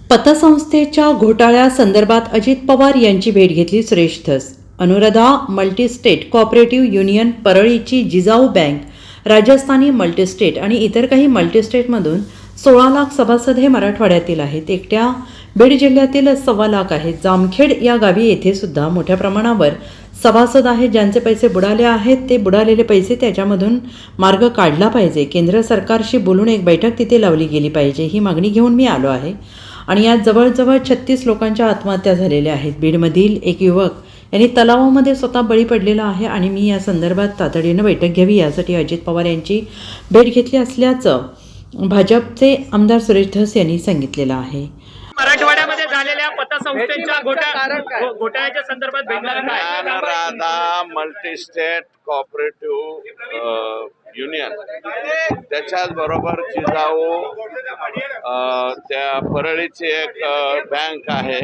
पतसंस्थेच्या घोटाळ्यासंदर्भात अजित पवार यांची भेट घेतली Suresh Dhas. Anuradha multistate cooperative union परळीची जिजाऊ बँक, राजस्थानी मल्टीस्टेट आणि इतर काही मल्टीस्टेटमधून 16 लाख सभासद हे मराठवाड्यातील आहेत. एकट्या बीड जिल्ह्यातील 1.25 लाख आहेत. जामखेड या गावी येथे सुद्धा मोठ्या प्रमाणावर सभासद आहेत ज्यांचे पैसे बुडाले आहेत. ते बुडालेले पैसे त्याच्यामधून मार्ग काढला पाहिजे. केंद्र सरकारशी बोलून एक बैठक तिथे लावली गेली पाहिजे, ही मागणी घेऊन मी आलो आहे. आणि यात जवळजवळ 36 लोकांच्या आत्महत्या झालेल्या आहेत. बीडमधील एक युवक यांनी तलावामध्ये स्वतः बळी पडलेला आहे आणि मी या संदर्भात तातडीनं बैठक घ्यावी यासाठी अजित पवार यांची भेट घेतली असल्याचं भाजपचे आमदार सुरेश धस यांनी सांगितलेलं आहे. मराठवाड्यामध्ये झालेल्या पतसंस्थेच्या घोटाळ्याच्या संदर्भात भेटणार काय? अनुराधा मल्टीस्टेट कोऑपरेटिव्ह युनियन, त्याच्याच बरोबर जिजाऊ त्या परळीची एक बँक आहे,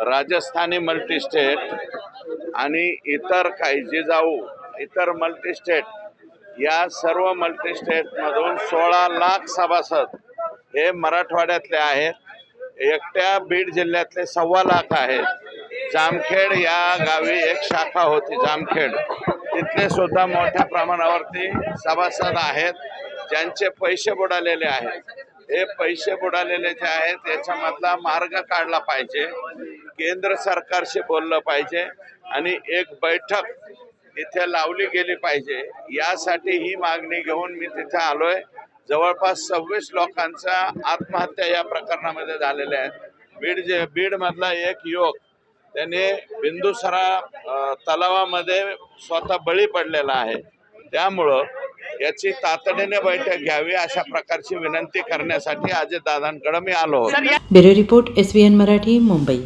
राजस्थानी मल्टीस्टेट आणि इतर काही जिजाऊ इतर मल्टीस्टेट, या सर्व मल्टीस्टेटमधून 16 लाख सभासद हे मराठवाड्यातले आहेत. एकट्या बीड जिल्ह्यातले 1.25 लाख आहेत. जामखेड या गावी एक शाखा होती जामखेड, तिथले सुद्धा मोठ्या प्रमाणावरती सभासद आहेत ज्यांचे पैसे बुडालेले आहेत. हे पैसे बुडालेले जे आहेत याच्यामधला मार्ग काढला पाहिजे, केंद्र सरकारशी बोललं पाहिजे आणि एक बैठक इथे लावली गेली पाहिजे. यासाठी ही मागणी घेऊन मी तिथे आलोय. जवळपास 26 लोकांच्या आत्महत्या या प्रकरणामध्ये झालेल्या आहेत. बीडमधला एक युवक त्याने बिंदुसरा तलावामध्ये स्वतः बळी पडलेला आहे. त्यामुळं याची तातडीने बैठक घ्यावी अशा प्रकारची विनंती करण्यासाठी अजितदादांकडे मी आलो. Bureau report SBN Marathi, Mumbai.